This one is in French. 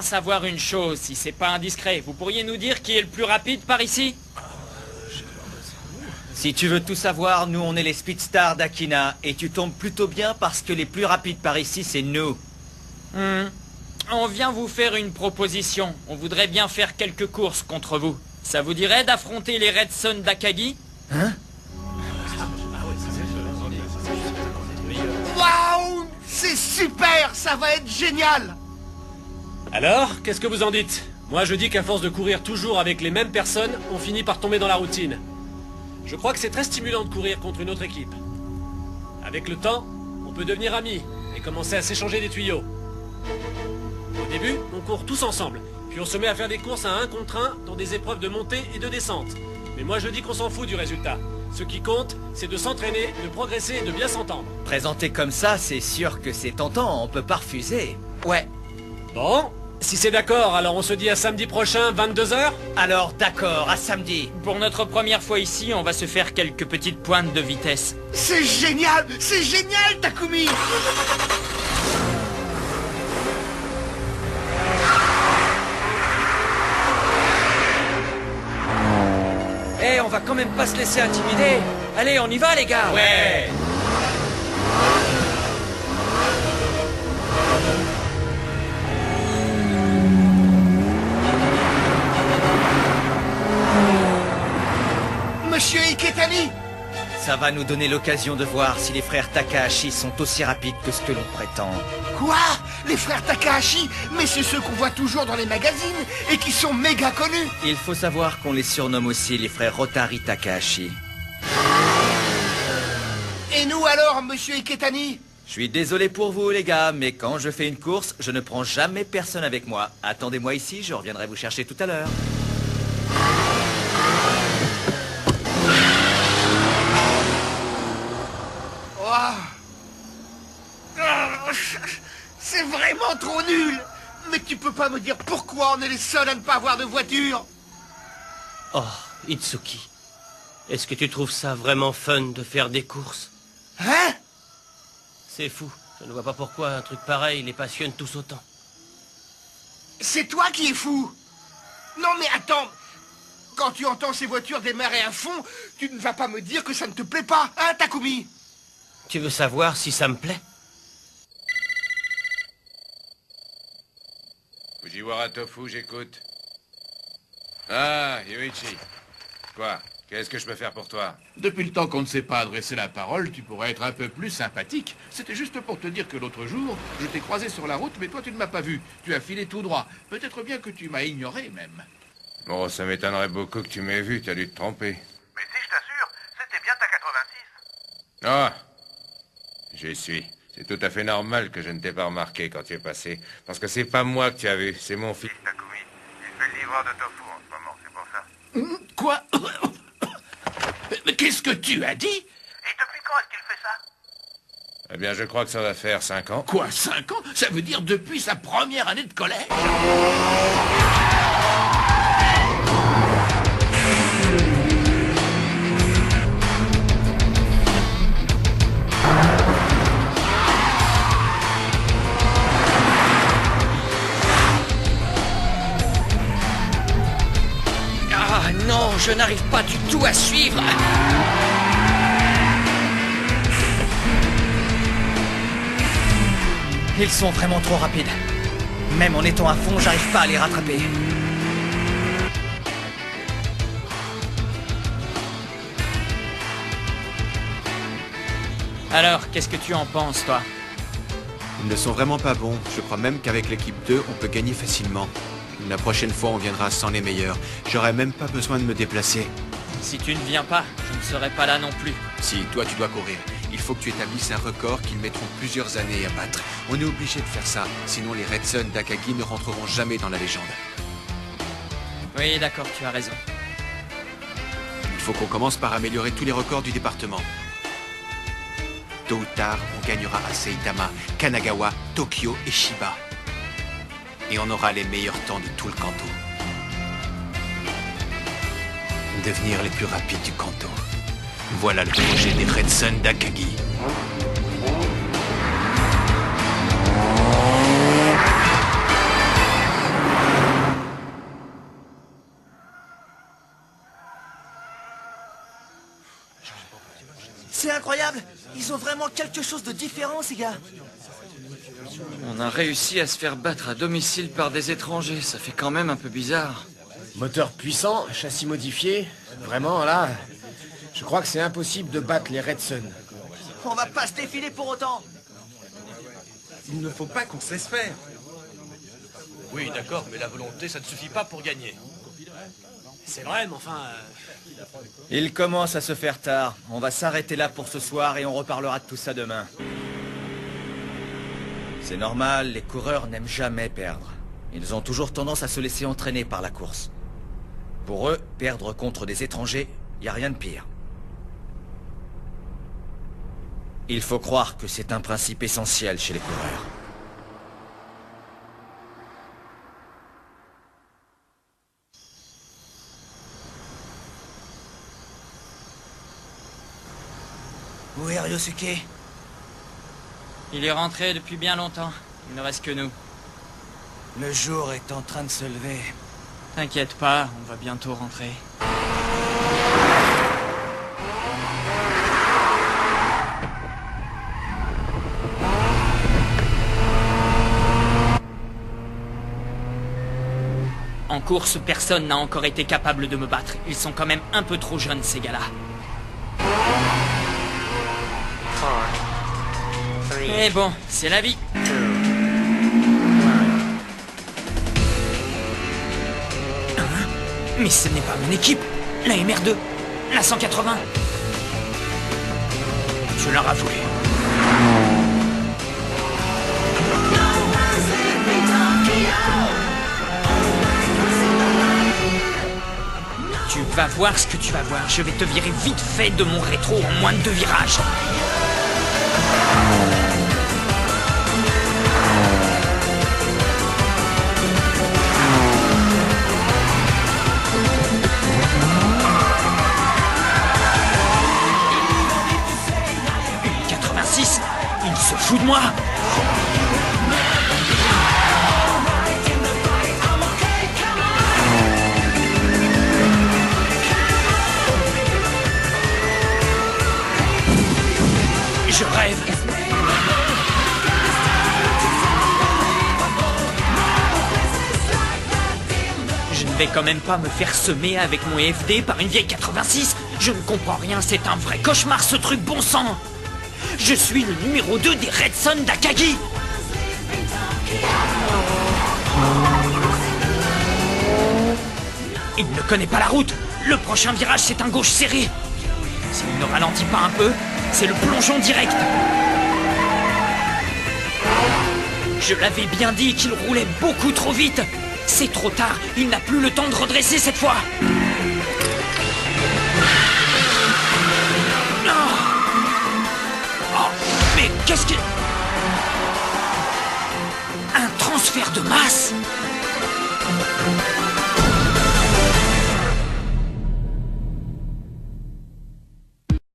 Savoir une chose, si c'est pas indiscret, vous pourriez nous dire qui est le plus rapide par ici? Si tu veux tout savoir, nous on est les Speedstars d'Akina, et tu tombes plutôt bien parce que les plus rapides par ici, c'est nous. On vient vous faire une proposition. On voudrait bien faire quelques courses contre vous. Ça vous dirait d'affronter les Red Son d'Akagi? Hein? Waouh! C'est super! Ça va être génial! Alors, qu'est-ce que vous en dites? Moi je dis qu'à force de courir toujours avec les mêmes personnes, on finit par tomber dans la routine. Je crois que c'est très stimulant de courir contre une autre équipe. Avec le temps, on peut devenir amis et commencer à s'échanger des tuyaux. Au début, on court tous ensemble, puis on se met à faire des courses à 1 contre 1 dans des épreuves de montée et de descente. Mais moi je dis qu'on s'en fout du résultat. Ce qui compte, c'est de s'entraîner, de progresser et de bien s'entendre. Présenté comme ça, c'est sûr que c'est tentant, on peut pas refuser. Ouais. Bon, si c'est d'accord, alors on se dit à samedi prochain, 22 h. Alors d'accord, à samedi. Pour notre première fois ici, on va se faire quelques petites pointes de vitesse. C'est génial! C'est génial, Takumi! Eh, on va quand même pas se laisser intimider. Allez, on y va les gars. Ouais. Monsieur Iketani! Ça va nous donner l'occasion de voir si les frères Takahashi sont aussi rapides que ce que l'on prétend. Quoi? Les frères Takahashi? Mais c'est ceux qu'on voit toujours dans les magazines et qui sont méga connus! Il faut savoir qu'on les surnomme aussi les frères Rotari Takahashi. Et nous alors, monsieur Iketani? Je suis désolé pour vous les gars, mais quand je fais une course, je ne prends jamais personne avec moi. Attendez-moi ici, je reviendrai vous chercher tout à l'heure. C'est vraiment trop nul! Mais tu peux pas me dire pourquoi on est les seuls à ne pas avoir de voiture? Oh, Itsuki. Est-ce que tu trouves ça vraiment fun de faire des courses? Hein? C'est fou. Je ne vois pas pourquoi un truc pareil les passionne tous autant. C'est toi qui es fou! Non mais attends! Quand tu entends ces voitures démarrer à fond, tu ne vas pas me dire que ça ne te plaît pas, hein, Takumi? Tu veux savoir si ça me plaît? Fujiwara Tofu, j'écoute. Ah, Yoichi. Quoi? Qu'est-ce que je peux faire pour toi? Depuis le temps qu'on ne s'est pas adressé la parole, tu pourrais être un peu plus sympathique. C'était juste pour te dire que l'autre jour, je t'ai croisé sur la route, mais toi tu ne m'as pas vu. Tu as filé tout droit. Peut-être bien que tu m'as ignoré même. Bon, ça m'étonnerait beaucoup que tu m'aies vu, t'as dû te tromper. Mais si, je t'assure, c'était bien ta 86. Ah! J'y suis. C'est tout à fait normal que je ne t'ai pas remarqué quand tu es passé. Parce que c'est pas moi que tu as vu, c'est mon fils. Takumi, il fait le livreur de tofu en ce moment, c'est pour ça. Quoi? Mais qu'est-ce que tu as dit? Et depuis quand est-ce qu'il fait ça? Eh bien, je crois que ça va faire 5 ans. Quoi, 5 ans? Ça veut dire depuis sa première année de collège? Ah non, je n'arrive pas du tout à suivre. Ils sont vraiment trop rapides. Même en étant à fond, j'arrive pas à les rattraper. Alors, qu'est-ce que tu en penses, toi? Ils ne sont vraiment pas bons. Je crois même qu'avec l'équipe 2, on peut gagner facilement. La prochaine fois, on viendra sans les meilleurs. J'aurai même pas besoin de me déplacer. Si tu ne viens pas, je ne serai pas là non plus. Si, toi, tu dois courir. Il faut que tu établisses un record qu'ils mettront plusieurs années à battre. On est obligé de faire ça, sinon les Red Son d'Akagi ne rentreront jamais dans la légende. Oui, d'accord, tu as raison. Il faut qu'on commence par améliorer tous les records du département. Tôt ou tard, on gagnera à Saitama, Kanagawa, Tokyo et Shiba. Et on aura les meilleurs temps de tout le Kanto. Devenir les plus rapides du Kanto. Voilà le projet des Red Son d'Akagi. C'est incroyable. Ils ont vraiment quelque chose de différent, ces gars. On a réussi à se faire battre à domicile par des étrangers. Ça fait quand même un peu bizarre. Moteur puissant, châssis modifié. Vraiment, là, je crois que c'est impossible de battre les Red Sun. On va pas se défiler pour autant. Il ne faut pas qu'on se laisse faire. Oui, d'accord, mais la volonté, ça ne suffit pas pour gagner. C'est vrai, mais enfin... Il commence à se faire tard. On va s'arrêter là pour ce soir et on reparlera de tout ça demain. C'est normal, les coureurs n'aiment jamais perdre. Ils ont toujours tendance à se laisser entraîner par la course. Pour eux, perdre contre des étrangers, il n'y a rien de pire. Il faut croire que c'est un principe essentiel chez les coureurs. Où est Ryosuke? Il est rentré depuis bien longtemps. Il ne reste que nous. Le jour est en train de se lever. T'inquiète pas, on va bientôt rentrer. En course, personne n'a encore été capable de me battre. Ils sont quand même un peu trop jeunes, ces gars-là. Mais bon, c'est la vie. Mais ce n'est pas mon équipe. La MR2, la 180. Je leur avoue. Tu vas voir ce que tu vas voir. Je vais te virer vite fait de mon rétro en moins de 2 virages. Une 86, il se fout de moi. Je rêve. Je ne vais quand même pas me faire semer avec mon FD par une vieille 86. Je ne comprends rien, c'est un vrai cauchemar ce truc, bon sang. Je suis le numéro 2 des Red Sun d'Akagi. Il ne connaît pas la route. Le prochain virage, c'est un gauche serré. S'il ne ralentit pas un peu, c'est le plongeon direct. Je l'avais bien dit qu'il roulait beaucoup trop vite. C'est trop tard, il n'a plus le temps de redresser cette fois. Oh, mais qu'est-ce que... Un transfert de masse?